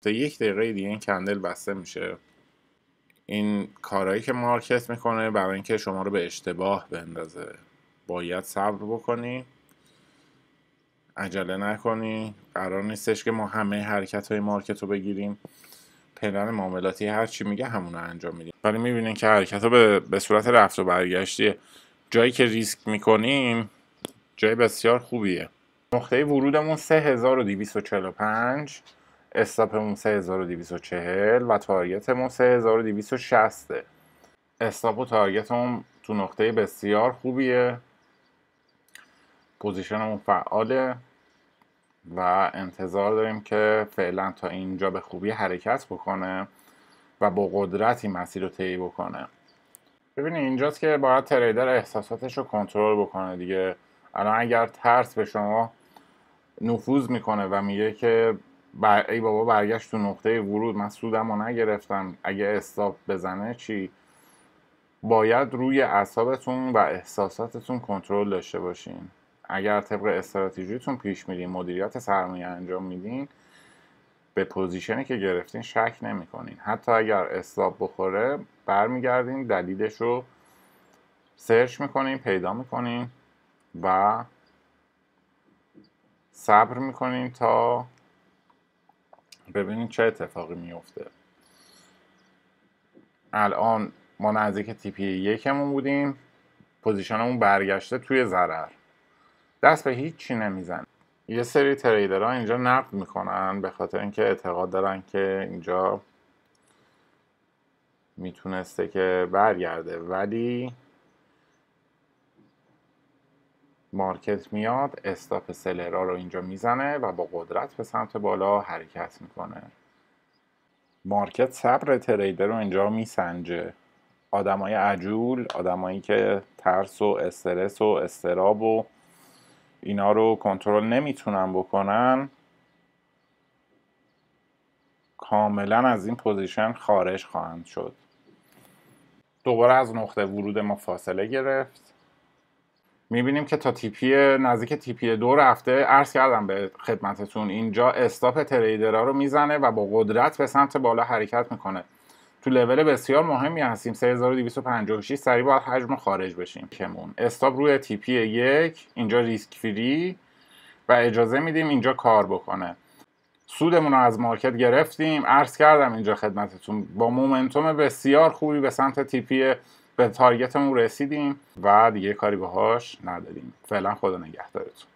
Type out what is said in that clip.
تا 1 دقیقه دیگه این کندل بسته میشه. این کارهایی که مارکت میکنه برای اینکه شما رو به اشتباه بندازه. باید صبر بکنی، عجله نکنی. قرار نیستش که ما همه حرکت های مارکت رو بگیریم. پلن معاملاتی هر چی میگه همون رو انجام میدیم، ولی میبینین که حرکت ها به صورت رفت و برگشتیه. جایی که ریسک میکنیم جای بسیار خوبیه. نقطه ورودمون 3245، استاپمون 3240 و تارگتمون 3260. استاپ و تارگتمون تو نقطه بسیار خوبیه. پوزیشنمون فعاله و انتظار داریم که فعلا تا اینجا به خوبی حرکت بکنه و با قدرتی مسیر رو طی بکنه. ببینید اینجاست که باید تریدر احساساتش رو کنترل بکنه دیگه. الان اگر ترس به شما نفوذ میکنه و میگه که ای بابا برگشت تو نقطه ورود، من سودم رو نگرفتم، اگه استاپ بزنه چی؟ باید روی اعصابتون و احساساتتون کنترل داشته باشین. اگر طبق استراتژیتون پیش میرین، مدیریت سرمایه انجام میدین، به پوزیشنی که گرفتین شک نمیکنین. حتی اگر استاپ بخوره برمیگردین دلیلش رو سرچ میکنین، پیدا میکنین و صبر میکنین تا ببینین چه اتفاقی میفته. الان ما نزدیک تیپی یکمون بودیم، پوزیشنمون برگشته توی ضرر، دست به هیچ چی نمیزن. یه سری تریدرها اینجا نقد میکنن به خاطر اینکه اعتقاد دارن که اینجا میتونسته که برگرده، ولی مارکت میاد استاپ سلرها رو اینجا میزنه و با قدرت به سمت بالا حرکت میکنه. مارکت صبر تریدر رو اینجا میسنجه. آدمای عجول، آدمایی که ترس و استرس و اضطراب و اینا رو کنترل نمیتونن بکنن، کاملا از این پوزیشن خارج خواهند شد. دوباره از نقطه ورود ما فاصله گرفت. میبینیم که تا تیپی نزدیک تیپی 2 رفته. عرض کردم به خدمتتون اینجا استاپ تریدرها رو میزنه و با قدرت به سمت بالا حرکت میکنه. تو لول بسیار مهمی هستیم، 3256. سریع باید حجم خارج بشیم. کمون استاپ روی تیپی 1 اینجا ریسک فری و اجازه میدیم اینجا کار بکنه. سودمون رو از مارکت گرفتیم. عرض کردم اینجا خدمتتون با مومنتوم بسیار خوبی به سمت تیپی به تارگتمون رسیدیم و دیگه کاری باهاش نداریم. فعلا خدا نگهدارتون.